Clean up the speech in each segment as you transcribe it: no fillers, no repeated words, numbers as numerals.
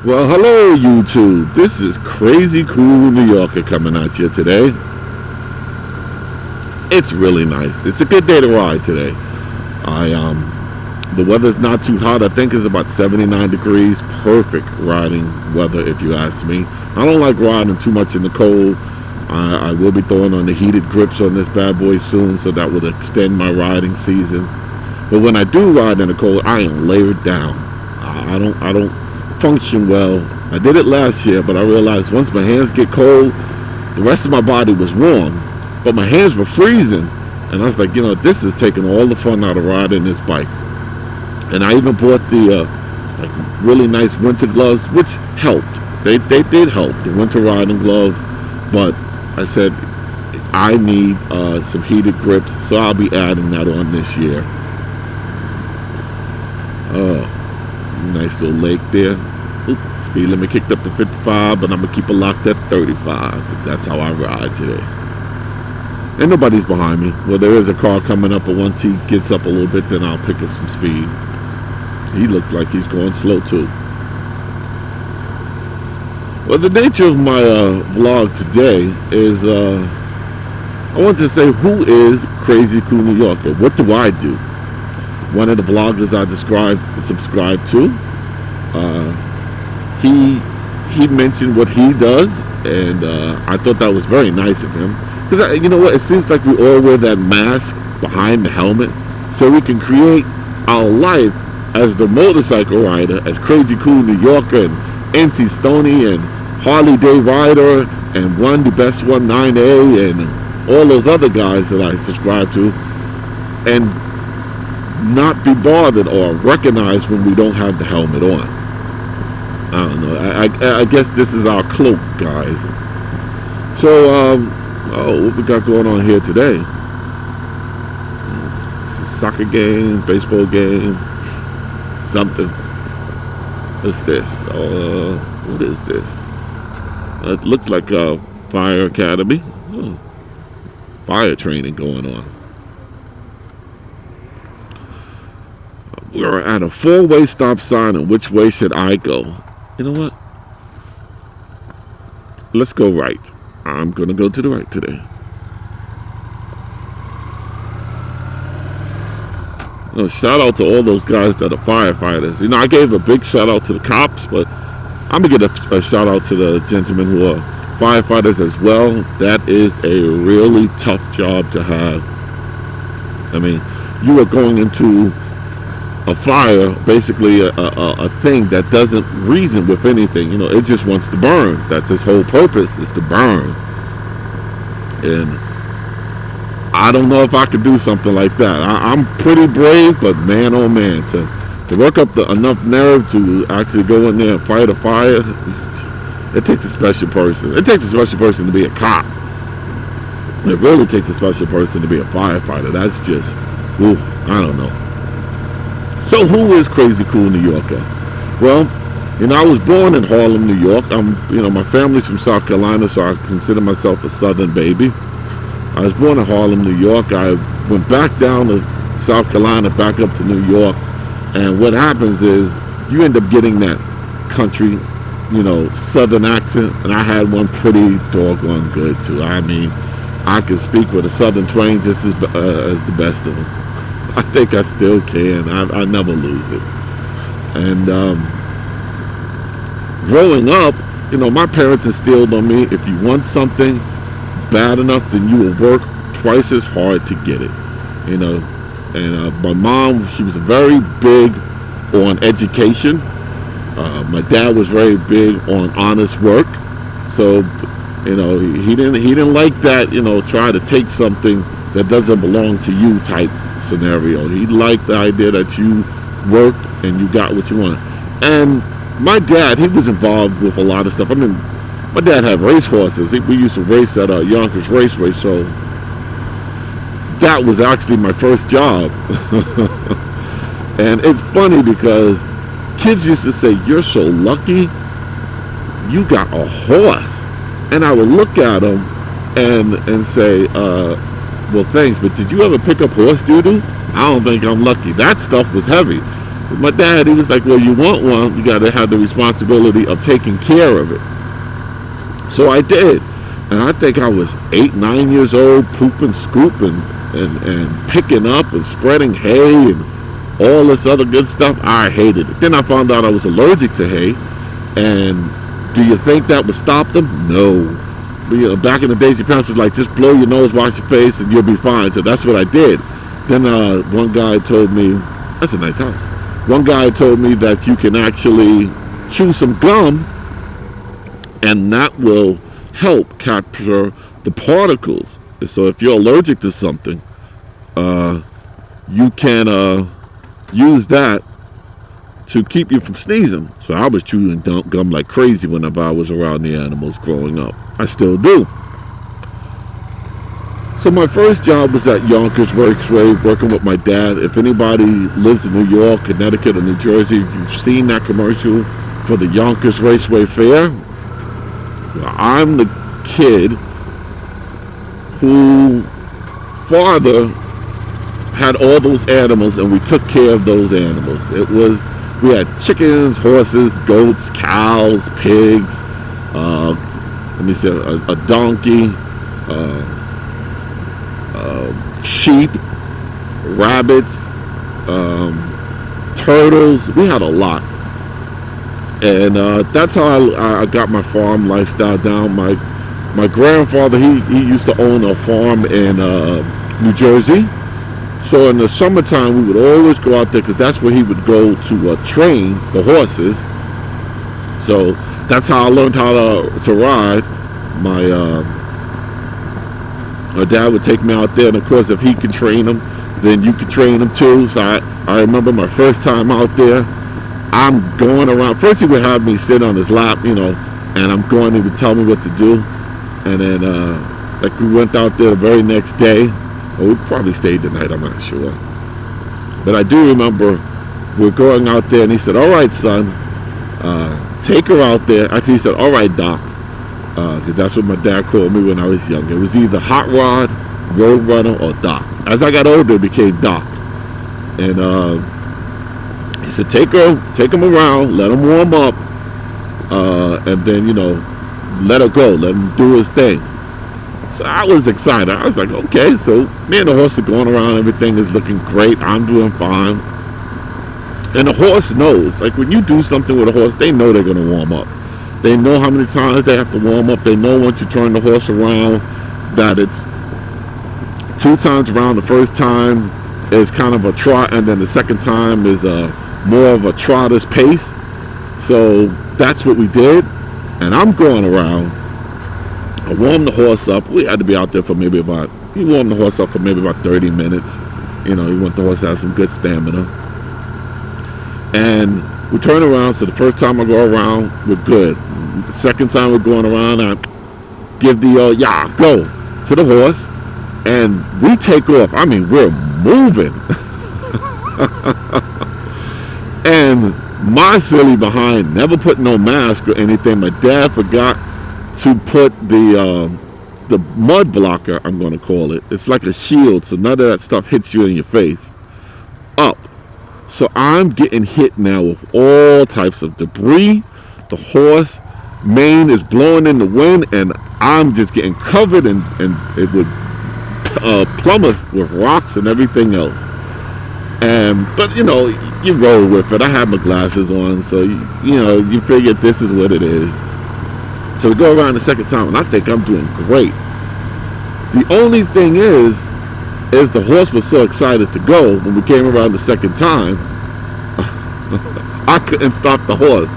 Well, hello YouTube. This is Krazy Kool Nyer coming at you today. It's really nice. It's a good day to ride today. The weather's not too hot. I think it's about 79 degrees. Perfect riding weather if you ask me. I don't like riding too much in the cold. I will be throwing on the heated grips on this bad boy soon, so that will extend my riding season. But when I do ride in the cold, I am layered down. I don't function well. I did it last year, but I realized once my hands get cold, the rest of my body was warm, but my hands were freezing. And I was like, this is taking all the fun out of riding this bike. And I even bought the really nice winter gloves, which helped. They did help, the winter riding gloves. But I said I need some heated grips, so I'll be adding that on this year. Oh, nice little lake there. Oops, speed limit kicked up to 55, but I'm gonna keep it locked at 35. That's how I ride today. And nobody's behind me. Well, there is a car coming up, but once he gets up a little bit, then I'll pick up some speed. He looks like he's going slow too. Well, the nature of my vlog today is I want to say, who is Krazy Kool Nyer? What do I do? One of the vloggers I subscribe to, he mentioned what he does, and I thought that was very nice of him. Because you know what, it seems like we all wear that mask behind the helmet, so we can create our life as the motorcycle rider, as Krazy Kool Nyer and NC Stoney and Harley Day Rider and One the Best One 9A and all those other guys that I subscribe to, and not be bothered or recognized when we don't have the helmet on. I don't know. I guess this is our cloak, guys. So, what we got going on here today? It's a soccer game, baseball game, something. What's this? What is this? It looks like a fire academy. Oh, fire training going on. We're at a four-way stop sign, and which way should I go? You know what? Let's go right. I'm going to go to the right today. Shout out to all those guys that are firefighters. I gave a big shout out to the cops, but I'm going to get a shout out to the gentlemen who are firefighters as well. That is a really tough job to have. I mean, you are going into a fire, basically a thing that doesn't reason with anything. It just wants to burn. That's its whole purpose, is to burn. And I don't know if I could do something like that. I'm pretty brave, but man, oh man, to work up enough nerve to actually go in there and fight a fire, it takes a special person. It takes a special person to be a cop. It really takes a special person to be a firefighter. That's just, I don't know. So who is Krazy Kool Nyer? Well, I was born in Harlem, New York. My family's from South Carolina, so I consider myself a Southern baby. I was born in Harlem, New York. I went back down to South Carolina, back up to New York. And what happens is you end up getting that country, Southern accent. And I had one pretty doggone good too. I mean, I could speak with a Southern twang just as the best of them. I think I still can. I never lose it. And growing up, my parents instilled on me, if you want something bad enough, then you will work twice as hard to get it. And my mom, she was very big on education. My dad was very big on honest work. So, he didn't like that, try to take something that doesn't belong to you type scenario. He liked the idea that you worked and you got what you wanted. And my dad, he was involved with a lot of stuff. I mean, my dad had race horses. We used to race at Yonkers Raceway, so that was actually my first job. And it's funny because kids used to say, "You're so lucky you got a horse." And I would look at them and say, well, thanks, but did you ever pick up horse doo-doo? I don't think I'm lucky. That stuff was heavy. My dad, he was like, well, you want one, you got to have the responsibility of taking care of it. So I did. And I think I was 8, 9 years old, pooping, scooping, and picking up and spreading hay and all this other good stuff. I hated it. Then I found out I was allergic to hay. And do you think that would stop them? No. But, back in the days, your parents was like, just blow your nose, wash your face, and you'll be fine. So that's what I did. Then one guy told me, that's a nice house. One guy told me that you can actually chew some gum, and that will help capture the particles. So if you're allergic to something, you can use that to keep you from sneezing. So I was chewing gum like crazy whenever I was around the animals growing up. I still do. So my first job was at Yonkers Raceway, working with my dad. If anybody lives in New York, Connecticut, or New Jersey, you've seen that commercial for the Yonkers Raceway Fair. Well, I'm the kid who father had all those animals, and we took care of those animals. We had chickens, horses, goats, cows, pigs, a donkey, sheep, rabbits, turtles. We had a lot. And that's how I got my farm lifestyle down. My grandfather, he used to own a farm in New Jersey. So in the summertime, we would always go out there because that's where he would go to train the horses. So that's how I learned how to ride. My dad would take me out there, and of course, if he could train them, then you could train them too. So I remember my first time out there. I'm going around. First, he would have me sit on his lap, and I'm going. He would tell me what to do, and then like we went out there the very next day. Or we probably stayed the night, I'm not sure. But I do remember we're going out there, and he said, all right, son, take her out there. Actually, he said, all right, Doc, because that's what my dad called me when I was young. It was either Hot Rod, Road Runner, or Doc. As I got older, it became Doc. And he said, take him around, let him warm up, and then, let her go, let him do his thing. So I was excited. I was like, okay, so me and the horse are going around. Everything is looking great. I'm doing fine. And the horse knows. Like when you do something with a horse, they know they're going to warm up. They know how many times they have to warm up. They know once you turn the horse around that it's 2 times around. The first time is kind of a trot, and then the second time is more of a trotter's pace. So that's what we did. And I'm going around. I warmed the horse up. We had to be out there for maybe about 30 minutes. You want the horse to have some good stamina. And we turn around. So the first time I go around, we're good. The second time we're going around, I give the go to the horse. And we take off. I mean, we're moving. And my silly behind never put no mask or anything. My dad forgot to put the mud blocker, I'm going to call it. It's like a shield, so none of that stuff hits you in your face. Up. So I'm getting hit now with all types of debris. The horse mane is blowing in the wind, and I'm just getting covered, and it would plummet with rocks and everything else. But you roll with it. I have my glasses on, so you figure this is what it is. So we go around the second time, and I think I'm doing great. The only thing is the horse was so excited to go when we came around the second time, I couldn't stop the horse.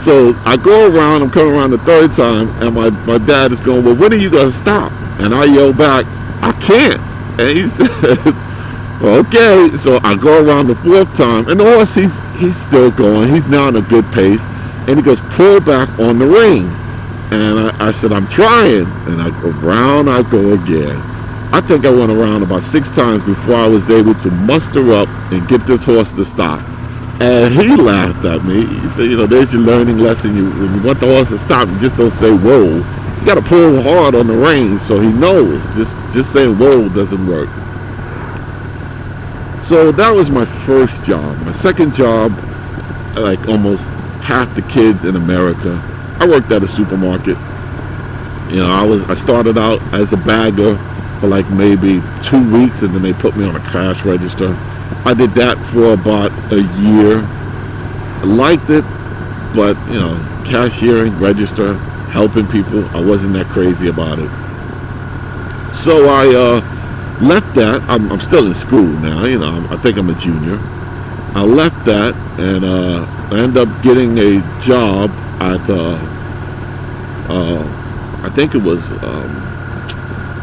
So I go around, I'm coming around the third time, and my dad is going, well, when are you going to stop? And I yell back, I can't. And he said, okay. So I go around the fourth time, and the horse, he's still going. He's now in a good pace. And he goes, pull back on the rein. And I said, I'm trying. And I go around, I go again. I think I went around about 6 times before I was able to muster up and get this horse to stop. And he laughed at me. He said, there's your learning lesson. When you want the horse to stop, you just don't say, whoa. You got to pull hard on the reins so he knows. Just saying whoa doesn't work. So that was my first job. My second job, like almost half the kids in America, I worked at a supermarket. I started out as a bagger for like maybe 2 weeks, and then they put me on a cash register. I did that for about a year. I liked it, but cashiering, register, helping people, I wasn't that crazy about it. So I left that. I'm still in school now. I think I'm a junior. I left that, and I ended up getting a job at I think it was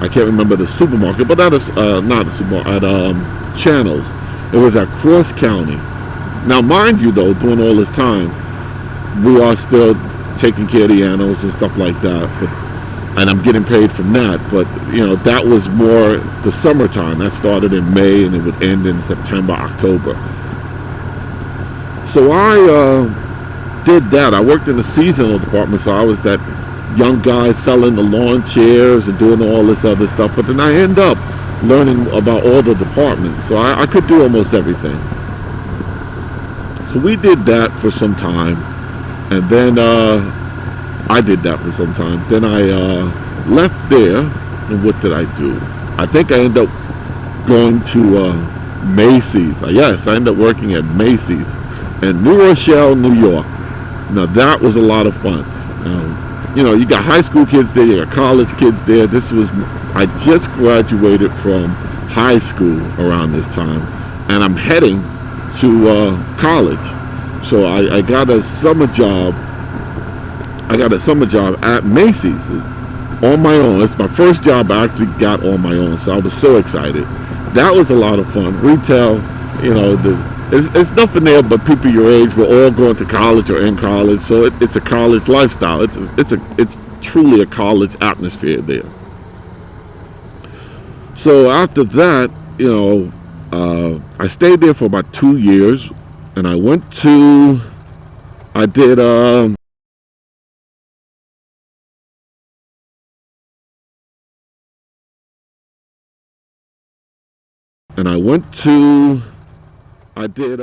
I can't remember the supermarket, but that is not a supermarket, at Channels. It was at Cross County. Now, mind you, though, during all this time, we are still taking care of the animals and stuff like that. And I'm getting paid from that. But that was more the summertime. That started in May and it would end in September, October. So I did that. I worked in the seasonal department, so I was that young guy selling the lawn chairs and doing all this other stuff. But then I end up learning about all the departments, so I could do almost everything. So we did that for some time, and then I did that for some time. Then I left there, and what did I do? I think I ended up going to Macy's. Yes, I ended up working at Macy's in New Rochelle, New York. Now that was a lot of fun. You got high school kids there, you got college kids there. I just graduated from high school around this time, and I'm heading to college. So I got a summer job. I got a summer job at Macy's on my own. It's my first job I actually got on my own, so I was so excited. That was a lot of fun. Retail, it's nothing there but people your age. We're all going to college or in college, so it's a college lifestyle. It's truly a college atmosphere there. So after that, I stayed there for about 2 years, and I did and I went to I did